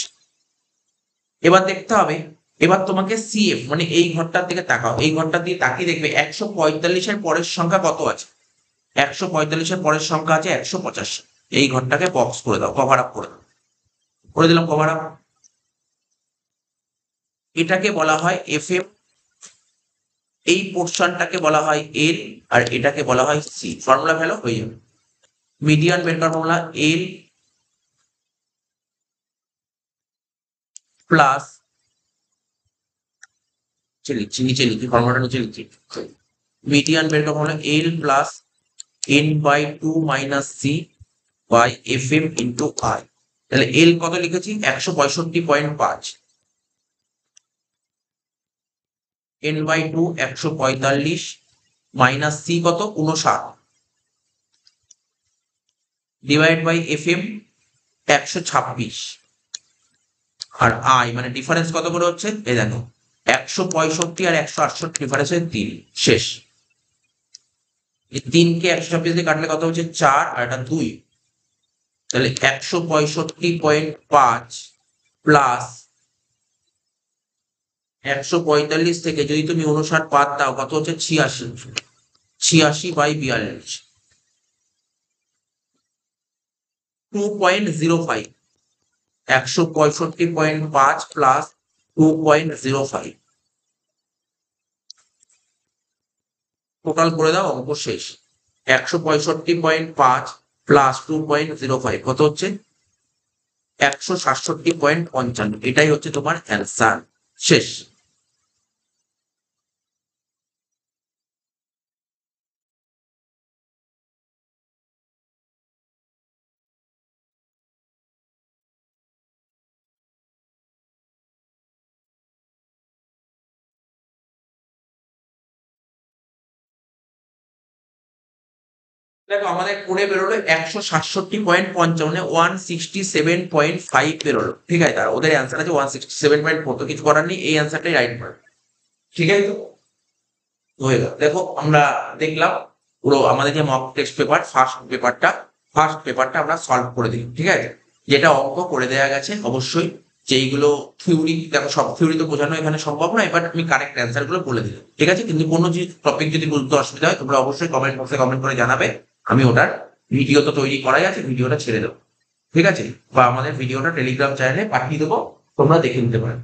এবার দেখতে হবে, এবার তোমাকে সিএফ মানে এই ঘরটার দিকে তাকাও, এই ঘরটার দিকে তাকিয়ে দেখবে 145 পরের সংখ্যা কত আছে, 145 পরের সংখ্যা আছে 185। এই ঘরটাকে বক্স করে দাও, কভার আপ করে দাও, করে দিলাম কভার আপ। এটাকে বলা হয় এফএম, এই পোর্শনটাকে বলা হয় এল, আর এটাকে বলা হয় সি। ফর্মুলা ভ্যালু হয়ে যাবে, মিডিয়ান বের করার ফর্মুলা এল প্লাস, লিখছি নিচে লিখি, ফর্মুলাটা নিচে লিখছি, মিডিয়ান বের করার formula L plus n/2 minus C by F M into I. তাহলে এল কত লিখেছি 165.5, n/2 145 মাইনাস সি কত 59, ডিভাইড বাই এফ এম 126, আর আই মানে ডিফারেন্স কত করে হচ্ছে এই দেখো 165 আর 168 ডিফারেন্স হচ্ছে 3, শেষ। এই 3 কে 126 দিয়ে কাটলে কত হচ্ছে 4, আর এটা 2, তাহলে 165.5 প্লাস 145 থেকে যদি তুমি 59 বাদ দাও কত হচ্ছে 86, 86/42 2.05 165.5 প্লাস 2.05 টোটাল করে দাও, অঙ্ক শেষ। 165.5 প্লাস 2.05 কত হচ্ছে? 167.55। এটাই হচ্ছে তোমার অ্যান্সার। শেষ। দেখো আমাদের করে বেরোলো 167.55, 167.5 বেরোলো। ঠিক আছে, তার ওদের অ্যান্সার আছে 167.4। তো কিছু করার নেই, এই অ্যান্সারটাই রাইট পাবে। ঠিক আছে, তো হয়ে গেল। দেখো আমরা দেখলাম পুরো আমাদের যে মক টেস্ট পেপার, ফার্স্ট পেপারটা আমরা সলভ করে দিই। ঠিক আছে, যেটা অঙ্ক করে দেওয়া গেছে অবশ্যই। যেইগুলো থিওরি, দেখো সব থিওরি তো বোঝানো এখানে সম্ভব নয়, বাট আমি কারেক্ট অ্যান্সার গুলো বলে দিলাম। ঠিক আছে, কিন্তু কোনো যে টপিক যদি বুঝতে অসুবিধা হয় তোমরা অবশ্যই কমেন্ট বক্সে কমেন্ট করে জানাবে। আমি ওটার ভিডিও তো তৈরি করাই আছে, ভিডিওটা ছেড়ে দেবো। ঠিক আছে, বা আমাদের ভিডিওটা টেলিগ্রাম চ্যানেলে পাঠিয়ে দেবো, তোমরা দেখে নিতে পারো।